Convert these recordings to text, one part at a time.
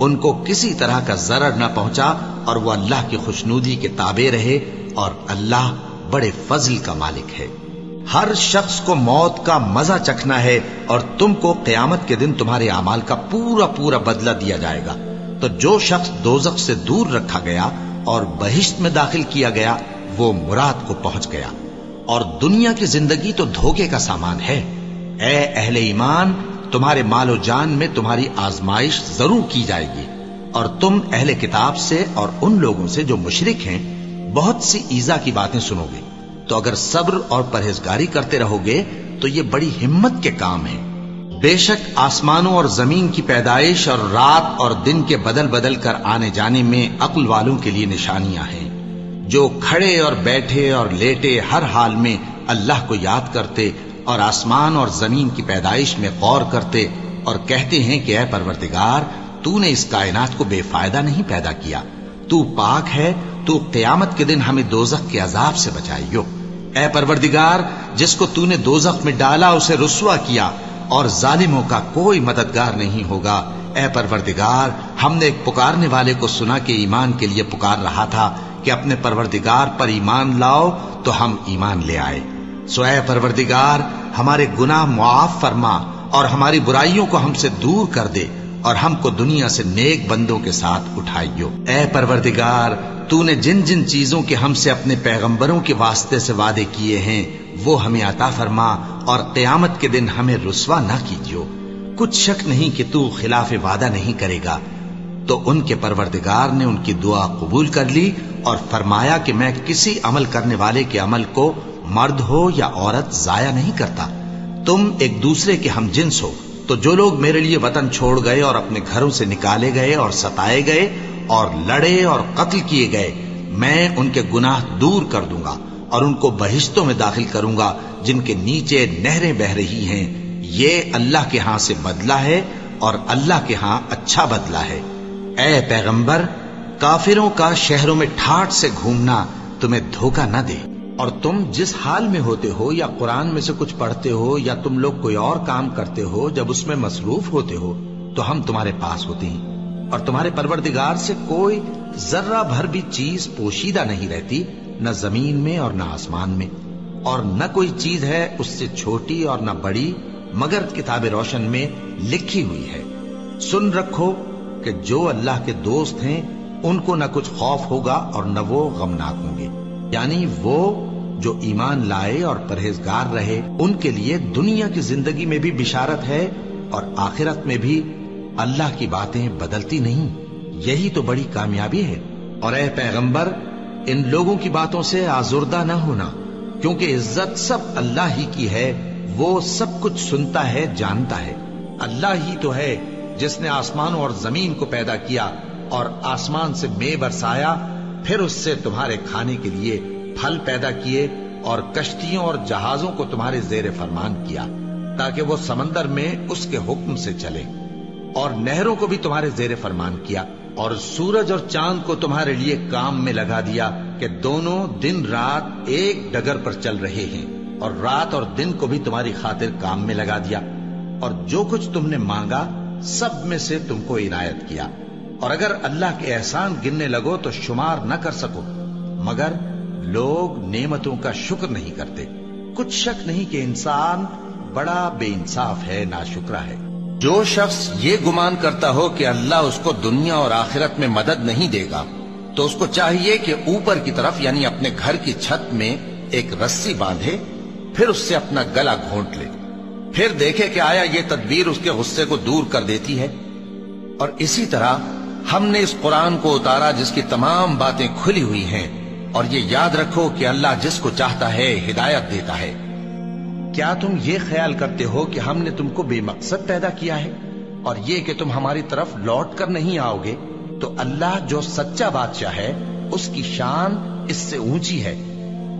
ان کو کسی طرح کا ضرر نہ پہنچا اور وہ اللہ کی خوشنودی کے تابع رہے، اور اللہ بڑے فضل کا مالک ہے۔ ہر شخص کو موت کا مزہ چکھنا ہے، اور تم کو قیامت کے دن تمہارے اعمال کا پورا پورا بدلہ دیا جائے گا۔ تو جو شخص دوزخ سے دور رکھا گیا اور بہشت میں داخل کیا گیا وہ مراد کو پہنچ گیا، اور دنیا کی زندگی تو دھوکے کا سامان ہے۔ اے اہل ایمان، تمہارے مال و جان میں تمہاری آزمائش ضرور کی جائے گی، اور تم اہل کتاب سے اور ان لوگوں سے جو مشرک ہیں بہت سی ایذا کی باتیں سنو گے، تو اگر صبر اور پرہیزگاری کرتے رہو گے تو یہ بڑی ہمت کے کام ہے۔ بے شک آسمانوں اور زمین کی پیدائش اور رات اور دن کے بدل بدل کر آنے جانے میں عقل والوں کے لیے نشانیاں ہیں، جو کھڑے اور بیٹھے اور لیٹے ہر حال میں اللہ کو یاد کرتے اور آسمان اور زمین کی پیدائش میں غور کرتے اور کہتے ہیں کہ اے پروردگار، تو نے اس کائنات کو بے فائدہ نہیں پیدا کیا، تو پاک ہے، تو قیامت کے دن ہمیں دوزخ کے عذاب سے بچائیو۔ اے پروردگار، جس کو تو نے دوزخ میں ڈالا اسے رسوا کیا، اور ظالموں کا کوئی مددگار نہیں ہوگا۔ اے پروردگار، ہم نے ایک پکارنے والے کو سنا کہ ایمان کے لیے پکار رہا تھا کہ اپنے پروردگار پر ایمان لاؤ، تو ہم ایمان لے آئے۔ سو اے پروردگار، ہمارے گناہ معاف فرما اور ہماری برائیوں کو ہم سے دور کر دے، اور ہم کو دنیا سے نیک بندوں کے ساتھ اٹھائیو۔ اے پروردگار، تو نے جن جن چیزوں کے ہم سے اپنے پیغمبروں کے واسطے سے وعدے کیے ہیں وہ ہمیں عطا فرما، اور قیامت کے دن ہمیں رسوا نہ کیجیو۔ کچھ شک نہیں کہ تو خلاف وعدہ نہیں کرے گا۔ تو ان کے پروردگار نے ان کی دعا قبول کر لی اور فرمایا کہ میں کسی عمل کرنے والے کے عمل کو مرد ہو یا عورت ضائع نہیں کرتا۔ تم ایک دوسرے کے ہم جنس ہو، تو جو لوگ میرے لیے وطن چھوڑ گئے اور اپنے گھروں سے نکالے گئے اور ستائے گئے اور لڑے اور قتل کیے گئے، میں ان کے گناہ دور کر دوں گا اور ان کو بہشتوں میں داخل کروں گا جن کے نیچے نہریں بہ رہی ہیں۔ یہ اللہ کے ہاں سے بدلہ ہے، اور اللہ کے ہاں اچھا بدلہ ہے۔ اے پیغمبر، کافروں کا شہروں میں ٹھاٹھ سے گھومنا تمہیں دھوکہ نہ دے، اور تم جس حال میں ہوتے ہو یا قرآن میں سے کچھ پڑھتے ہو یا تم لوگ کوئی اور کام کرتے ہو، جب اس میں مصروف ہوتے ہو تو ہم تمہارے پاس ہوتے ہیں، اور تمہارے پروردگار سے کوئی ذرہ بھر بھی چیز پوشیدہ نہیں رہتی، نہ زمین میں اور نہ آسمان میں، اور نہ کوئی چیز ہے اس سے چھوٹی اور نہ بڑی مگر کتاب روشن میں لکھی ہوئی ہے۔ سن رکھو کہ جو اللہ کے دوست ہیں ان کو نہ کچھ خوف ہوگا اور نہ وہ غمناک ہوں گے، یعنی وہ جو ایمان لائے اور پرہیزگار رہے ان کے لیے دنیا کی زندگی میں بھی بشارت ہے، اور آخرت میں بھی اللہ کی باتیں بدلتی نہیں۔ یہی تو بڑی کامیابی ہے۔ اور اے پیغمبر، ان لوگوں کی باتوں سے آزردہ نہ ہونا، کیونکہ عزت سب اللہ ہی کی ہے، وہ سب کچھ سنتا ہے، جانتا ہے۔ اللہ ہی تو ہے جس نے آسمانوں اور زمین کو پیدا کیا اور آسمان سے مے برسایا، پھر اس سے تمہارے کھانے کے لیے پھل پیدا کیے اور کشتیوں اور جہازوں کو تمہارے زیر فرمان کیا تاکہ وہ سمندر میں اس کے حکم سے چلے، اور نہروں کو بھی تمہارے زیر فرمان کیا، اور سورج اور چاند کو تمہارے لیے کام میں لگا دیا کہ دونوں دن رات ایک ڈگر پر چل رہے ہیں، اور رات اور دن کو بھی تمہاری خاطر کام میں لگا دیا، اور جو کچھ تم نے مانگا سب میں سے تم کو عنایت کیا، اور اگر اللہ کے احسان گننے لگو تو شمار نہ کر سکو، مگر لوگ نعمتوں کا شکر نہیں کرتے۔ کچھ شک نہیں کہ انسان بڑا بے انصاف ہے، ناشکرا ہے۔ جو شخص یہ گمان کرتا ہو کہ اللہ اس کو دنیا اور آخرت میں مدد نہیں دے گا، تو اس کو چاہیے کہ اوپر کی طرف یعنی اپنے گھر کی چھت میں ایک رسی باندھے، پھر اس سے اپنا گلا گھونٹ لے، پھر دیکھے کہ آیا یہ تدبیر اس کے غصے کو دور کر دیتی ہے۔ اور اسی طرح ہم نے اس قرآن کو اتارا جس کی تمام باتیں کھلی ہوئی ہیں، اور یہ یاد رکھو کہ اللہ جس کو چاہتا ہے ہدایت دیتا ہے۔ کیا تم یہ خیال کرتے ہو کہ ہم نے تم کو بے مقصد پیدا کیا ہے، اور یہ کہ تم ہماری طرف لوٹ کر نہیں آؤ گے؟ تو اللہ جو سچا بادشاہ ہے اس کی شان اس سے اونچی ہے،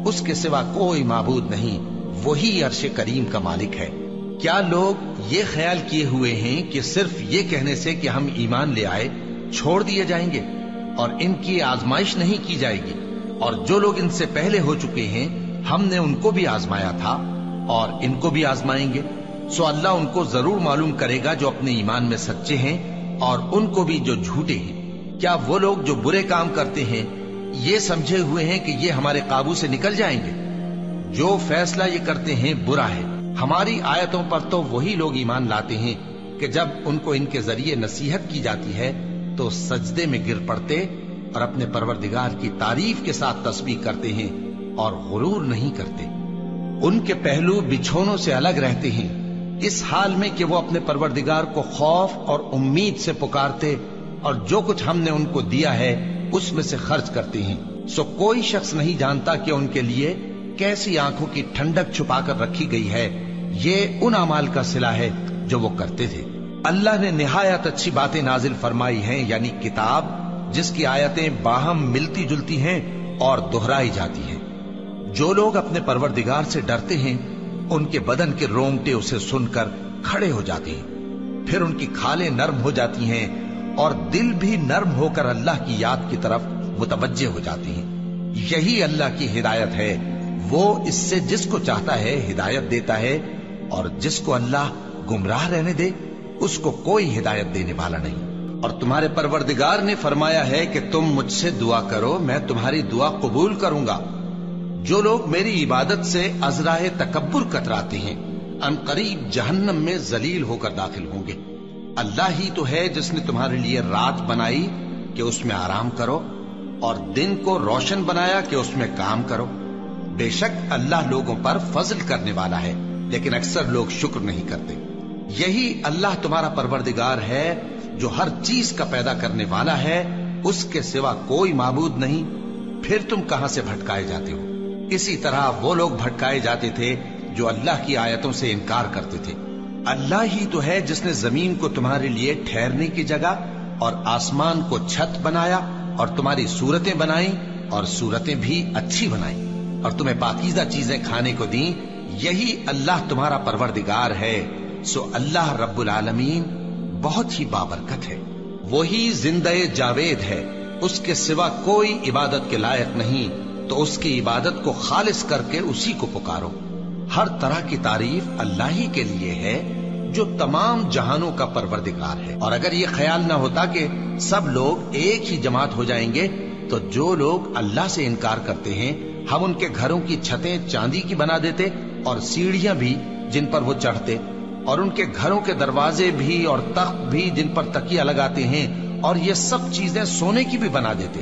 اس کے سوا کوئی معبود نہیں، وہی عرش کریم کا مالک ہے۔ کیا لوگ یہ خیال کیے ہوئے ہیں کہ صرف یہ کہنے سے کہ ہم ایمان لے آئے چھوڑ دیے جائیں گے اور ان کی آزمائش نہیں کی جائے گی؟ اور جو لوگ ان سے پہلے ہو چکے ہیں ہم نے ان کو بھی آزمایا تھا اور ان کو بھی آزمائیں گے، سو اللہ ان کو ضرور معلوم کرے گا جو اپنے ایمان میں سچے ہیں اور ان کو بھی جو جھوٹے ہیں۔ کیا وہ لوگ جو برے کام کرتے ہیں یہ سمجھے ہوئے ہیں کہ یہ ہمارے قابو سے نکل جائیں گے؟ جو فیصلہ یہ کرتے ہیں برا ہے۔ ہماری آیتوں پر تو وہی لوگ ایمان لاتے ہیں کہ جب ان کو ان کے ذریعے نصیحت کی جاتی ہے تو سجدے میں گر پڑتے اور اپنے پروردگار کی تعریف کے ساتھ تسبیح کرتے ہیں اور غرور نہیں کرتے۔ ان کے پہلو بچھونوں سے الگ رہتے ہیں، اس حال میں کہ وہ اپنے پروردگار کو خوف اور امید سے پکارتے اور جو کچھ ہم نے ان کو دیا ہے اس میں سے خرچ کرتے ہیں۔ سو کوئی شخص نہیں جانتا کہ ان کے لیے کیسی آنکھوں کی ٹھنڈک چھپا کر رکھی گئی ہے، یہ ان اعمال کا صلہ ہے جو وہ کرتے تھے۔ اللہ نے نہایت اچھی باتیں نازل فرمائی ہیں، یعنی کتاب جس کی آیتیں باہم ملتی جلتی ہیں اور دہرائی جاتی ہیں۔ جو لوگ اپنے پروردگار سے ڈرتے ہیں ان کے بدن کے رونگٹے اسے سن کر کھڑے ہو جاتے ہیں، پھر ان کی کھالیں نرم ہو جاتی ہیں اور دل بھی نرم ہو کر اللہ کی یاد کی طرف متوجہ ہو جاتی ہیں۔ یہی اللہ کی ہدایت ہے، وہ اس سے جس کو چاہتا ہے ہدایت دیتا ہے، اور جس کو اللہ گمراہ رہنے دے اس کو کوئی ہدایت دینے والا نہیں۔ اور تمہارے پروردگار نے فرمایا ہے کہ تم مجھ سے دعا کرو، میں تمہاری دعا قبول کروں گا۔ جو لوگ میری عبادت سے ازراہ تکبر کتراتے ہیں ان قریب جہنم میں ذلیل ہو کر داخل ہوں گے۔ اللہ ہی تو ہے جس نے تمہارے لیے رات بنائی کہ اس میں آرام کرو اور دن کو روشن بنایا کہ اس میں کام کرو۔ بے شک اللہ لوگوں پر فضل کرنے والا ہے، لیکن اکثر لوگ شکر نہیں کرتے۔ یہی اللہ تمہارا پروردگار ہے جو ہر چیز کا پیدا کرنے والا ہے، اس کے سوا کوئی معبود نہیں، پھر تم کہاں سے بھٹکائے جاتے ہو؟ اسی طرح وہ لوگ بھٹکائے جاتے تھے جو اللہ کی آیتوں سے انکار کرتے تھے۔ اللہ ہی تو ہے جس نے زمین کو تمہارے لیے ٹھہرنے کی جگہ اور آسمان کو چھت بنایا اور تمہاری صورتیں بنائیں اور صورتیں بھی اچھی بنائیں اور تمہیں پاکیزہ چیزیں کھانے کو دیں۔ یہی اللہ تمہارا پروردگار ہے، سو اللہ رب العالمین بہت ہی بابرکت ہے۔ وہی زندہ جاوید ہے، اس کے سوا کوئی عبادت کے لائق نہیں، تو اس کی عبادت کو خالص کر کے اسی کو پکارو۔ ہر طرح کی تعریف اللہ ہی کے لیے ہے جو تمام جہانوں کا پروردگار ہے۔ اور اگر یہ خیال نہ ہوتا کہ سب لوگ ایک ہی جماعت ہو جائیں گے تو جو لوگ اللہ سے انکار کرتے ہیں ہم ان کے گھروں کی چھتیں چاندی کی بنا دیتے اور سیڑھیاں بھی جن پر وہ چڑھتے، اور ان کے گھروں کے دروازے بھی اور تخت بھی جن پر تکیہ لگاتے ہیں، اور یہ سب چیزیں سونے کی بھی بنا دیتے،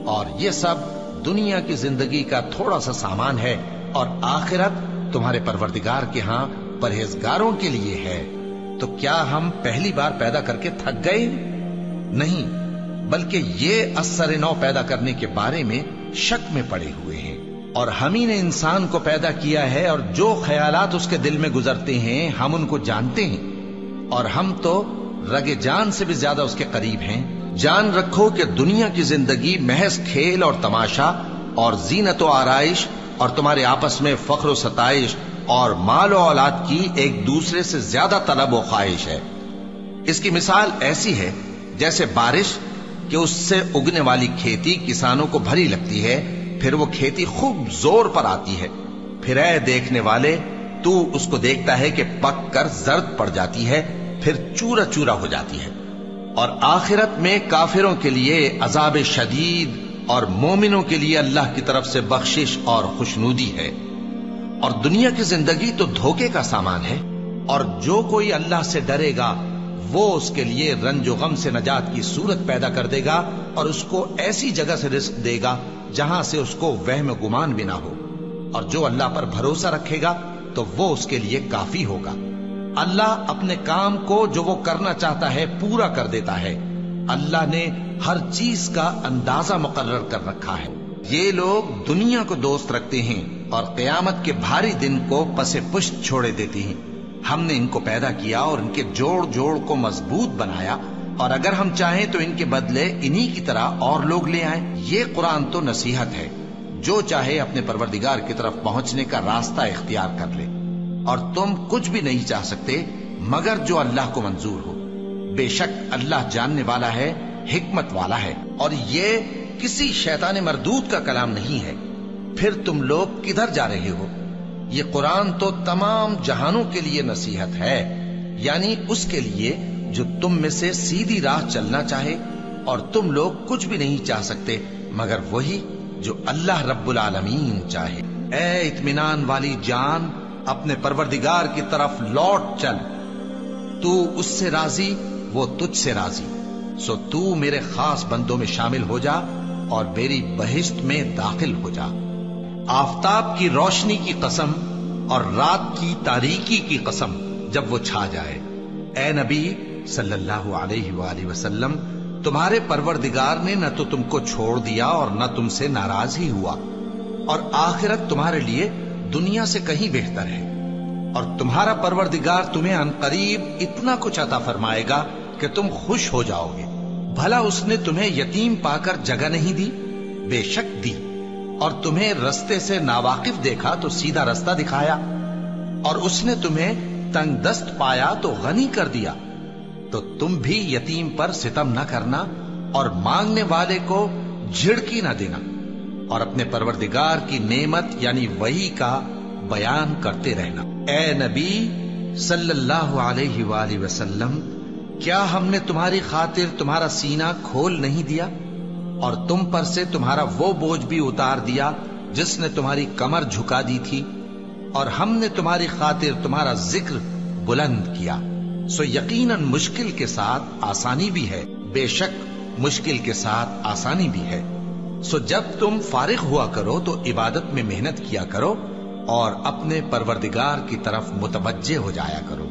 اور یہ سب دنیا کی زندگی کا تھوڑا سا سامان ہے، اور آخرت تمہارے پروردگار کے ہاں پرہیزگاروں کے لیے ہے۔ تو کیا ہم پہلی بار پیدا کر کے تھک گئے؟ نہیں، بلکہ یہ اثر نو پیدا کرنے کے بارے میں شک میں پڑے ہوئے ہیں۔ اور ہم ہی نے انسان کو پیدا کیا ہے، اور جو خیالات اس کے دل میں گزرتے ہیں ہم ان کو جانتے ہیں، اور ہم تو رگ جان سے بھی زیادہ اس کے قریب ہیں۔ جان رکھو کہ دنیا کی زندگی محض کھیل اور تماشا اور زینت و آرائش اور تمہارے آپس میں فخر و ستائش اور مال و اولاد کی ایک دوسرے سے زیادہ طلب و خواہش ہے۔ اس کی مثال ایسی ہے جیسے بارش کہ اس سے اگنے والی کھیتی کسانوں کو بھری لگتی ہے، پھر وہ کھیتی خوب زور پر آتی ہے، پھر اے دیکھنے والے تو اس کو دیکھتا ہے کہ پک کر زرد پڑ جاتی ہے، پھر چورا چورا ہو جاتی ہے۔ اور آخرت میں کافروں کے لیے عذاب شدید اور مومنوں کے لیے اللہ کی طرف سے بخشش اور خوشنودی ہے۔ اور دنیا کی زندگی تو دھوکے کا سامان ہے، اور جو کوئی اللہ سے ڈرے گا وہ اس کے لیے رنج و غم سے نجات کی صورت پیدا کر دے گا، اور اس کو ایسی جگہ سے رزق دے گا جہاں سے اس کو وہم و گمان بھی نہ ہو، اور جو اللہ پر بھروسہ رکھے گا تو وہ اس کے لیے کافی ہوگا۔ اللہ اپنے کام کو جو وہ کرنا چاہتا ہے پورا کر دیتا ہے۔ اللہ نے ہر چیز کا اندازہ مقرر کر رکھا ہے۔ یہ لوگ دنیا کو دوست رکھتے ہیں اور قیامت کے بھاری دن کو پس پشت چھوڑے دیتے ہیں۔ ہم نے ان کو پیدا کیا اور ان کے جوڑ جوڑ کو مضبوط بنایا، اور اگر ہم چاہیں تو ان کے بدلے انہی کی طرح اور لوگ لے آئیں۔ یہ قرآن تو نصیحت ہے، جو چاہے اپنے پروردگار کی طرف پہنچنے کا راستہ اختیار کر لے، اور تم کچھ بھی نہیں چاہ سکتے مگر جو اللہ کو منظور ہو۔ بے شک اللہ جاننے والا ہے، حکمت والا ہے، اور یہ کسی شیطان مردود کا کلام نہیں ہے۔ پھر تم لوگ کدھر جا رہے ہو؟ یہ قرآن تو تمام جہانوں کے لیے نصیحت ہے، یعنی اس کے لیے جو تم میں سے سیدھی راہ چلنا چاہے، اور تم لوگ کچھ بھی نہیں چاہ سکتے مگر وہی جو اللہ رب العالمین چاہے۔ اے اطمینان والی جان، اپنے پروردگار کی طرف لوٹ چل، تو اس سے راضی، وہ تجھ سے راضی، سو تو میرے خاص بندوں میں شامل ہو جا اور میری بہشت میں داخل ہو جا۔ آفتاب کی روشنی کی قسم اور رات کی تاریکی کی قسم جب وہ چھا جائے، اے نبی صلی اللہ علیہ وآلہ وسلم، تمہارے پروردگار نے نہ تو تم کو چھوڑ دیا اور نہ تم سے ناراض ہی ہوا، اور آخرت تمہارے لیے دنیا سے کہیں بہتر ہے، اور تمہارا پروردگار تمہیں عنقریب اتنا کچھ عطا فرمائے گا کہ تم خوش ہو جاؤ گے۔ بھلا اس نے تمہیں یتیم پا کر جگہ نہیں دی؟ بے شک دی، اور تمہیں رستے سے ناواقف دیکھا تو سیدھا رستہ دکھایا، اور اس نے تمہیں تنگ دست پایا تو غنی کر دیا۔ تو تم بھی یتیم پر ستم نہ کرنا اور مانگنے والے کو جھڑکی نہ دینا، اور اپنے پروردگار کی نعمت یعنی وحی کا بیان کرتے رہنا۔ اے نبی صلی اللہ علیہ وآلہ وسلم، کیا ہم نے تمہاری خاطر تمہارا سینہ کھول نہیں دیا اور تم پر سے تمہارا وہ بوجھ بھی اتار دیا جس نے تمہاری کمر جھکا دی تھی، اور ہم نے تمہاری خاطر تمہارا ذکر بلند کیا۔ سو یقیناً مشکل کے ساتھ آسانی بھی ہے، بے شک مشکل کے ساتھ آسانی بھی ہے۔ سو جب تم فارغ ہوا کرو تو عبادت میں محنت کیا کرو اور اپنے پروردگار کی طرف متوجہ ہو جایا کرو۔